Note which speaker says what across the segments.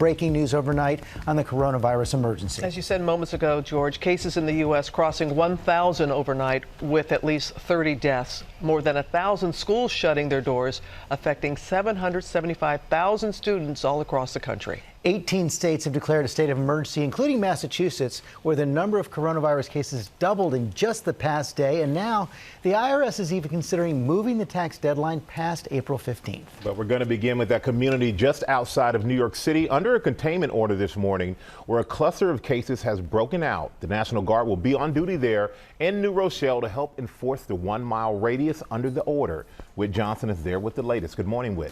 Speaker 1: breaking news overnight on the coronavirus emergency.
Speaker 2: As you said moments ago, George, cases in the U.S. crossing 1,000 overnight with at least 30 deaths. More than 1,000 schools shutting their doors, affecting 775,000 students all across the country.
Speaker 1: 18 states have declared a state of emergency, including Massachusetts, where the number of coronavirus cases doubled in just the past day. And now the IRS is even considering moving the tax deadline past April 15th.
Speaker 3: But we're going to begin with that community just outside of New York City under a containment order this morning, where a cluster of cases has broken out. The National Guard will be on duty there in New Rochelle to help enforce the 1-mile radius under the order. Whit Johnson is there with the latest. Good morning, Whit.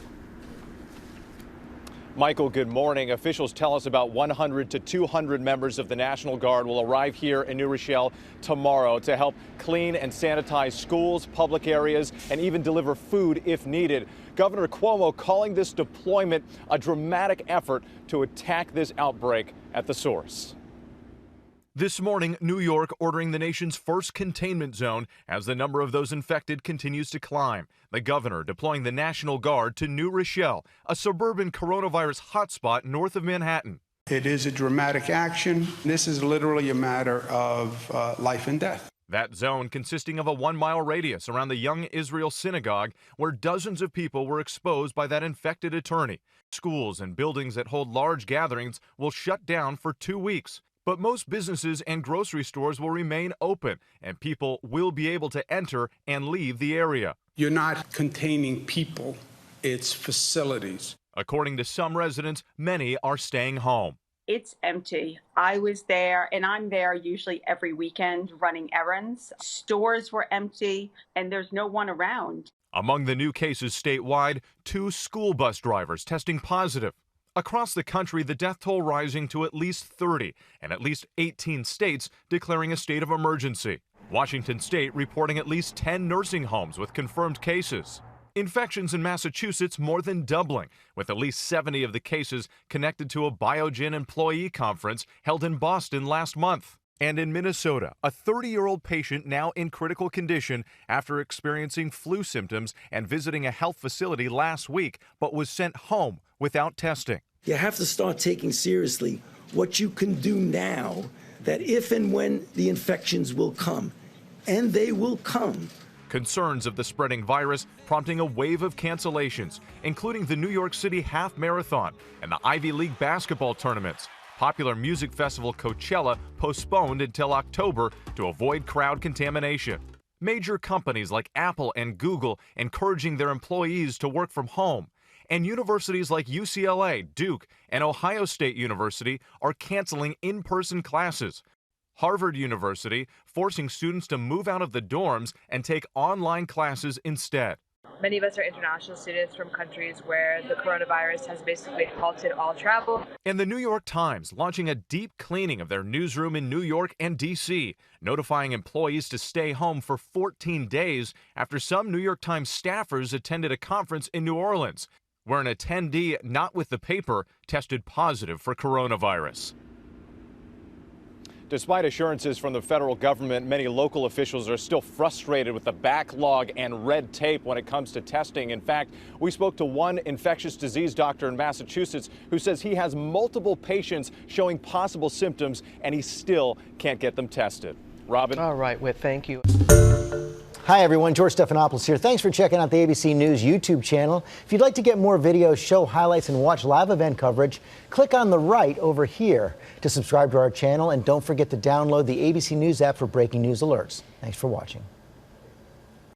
Speaker 4: Michael, good morning. Officials tell us about 100 to 200 members of the National Guard will arrive here in New Rochelle tomorrow to help clean and sanitize schools, public areas, and even deliver food if needed. Governor Cuomo calling this deployment a dramatic effort to attack this outbreak at the source.
Speaker 5: This morning, New York ordering the nation's first containment zone as the number of those infected continues to climb. The governor deploying the National Guard to New Rochelle, a suburban coronavirus hotspot north of Manhattan.
Speaker 6: It is a dramatic action. This is literally a matter of life and death.
Speaker 5: That zone consisting of a 1-mile radius around the Young Israel Synagogue, where dozens of people were exposed by that infected attorney. Schools and buildings that hold large gatherings will shut down for 2 weeks. But most businesses and grocery stores will remain open, and people will be able to enter and leave the area.
Speaker 6: You're not containing people, it's facilities.
Speaker 5: According to some residents, many are staying home.
Speaker 7: It's empty. I was there, and I'm there usually every weekend running errands. Stores were empty, and there's no one around.
Speaker 5: Among the new cases statewide, 2 school bus drivers testing positive. Across the country, the death toll rising to at least 30, and at least 18 states declaring a state of emergency. Washington State reporting at least 10 nursing homes with confirmed cases. Infections in Massachusetts more than doubling, with at least 70 of the cases connected to a Biogen employee conference held in Boston last month. And in Minnesota, a 30-year-old patient now in critical condition after experiencing flu symptoms and visiting a health facility last week, but was sent home without testing.
Speaker 8: You have to start taking seriously what you can do now, that if and when the infections will come, and they will come.
Speaker 5: Concerns of the spreading virus prompting a wave of cancellations, including the New York City Half Marathon and the Ivy League basketball tournaments. Popular music festival Coachella postponed until October to avoid crowd contamination. Major companies like Apple and Google encouraging their employees to work from home. And universities like UCLA, Duke, and Ohio State University are canceling in-person classes. Harvard University forcing students to move out of the dorms and take online classes instead.
Speaker 9: Many of us are international students from countries where the coronavirus has basically halted all travel.
Speaker 5: And the New York Times launching a deep cleaning of their newsroom in New York and D.C., notifying employees to stay home for 14 days after some New York Times staffers attended a conference in New Orleans, where an attendee not with the paper tested positive for coronavirus.
Speaker 4: Despite assurances from the federal government, many local officials are still frustrated with the backlog and red tape when it comes to testing. In fact, we spoke to one infectious disease doctor in Massachusetts who says he has multiple patients showing possible symptoms and he still can't get them tested. Robin?
Speaker 2: All right, Whit, thank you.
Speaker 1: Hi, everyone. George Stephanopoulos here. Thanks for checking out the ABC News YouTube channel. If you'd like to get more videos, show highlights, and watch live event coverage, click on the right over here to subscribe to our channel. And don't forget to download the ABC News app for breaking news alerts. Thanks for watching.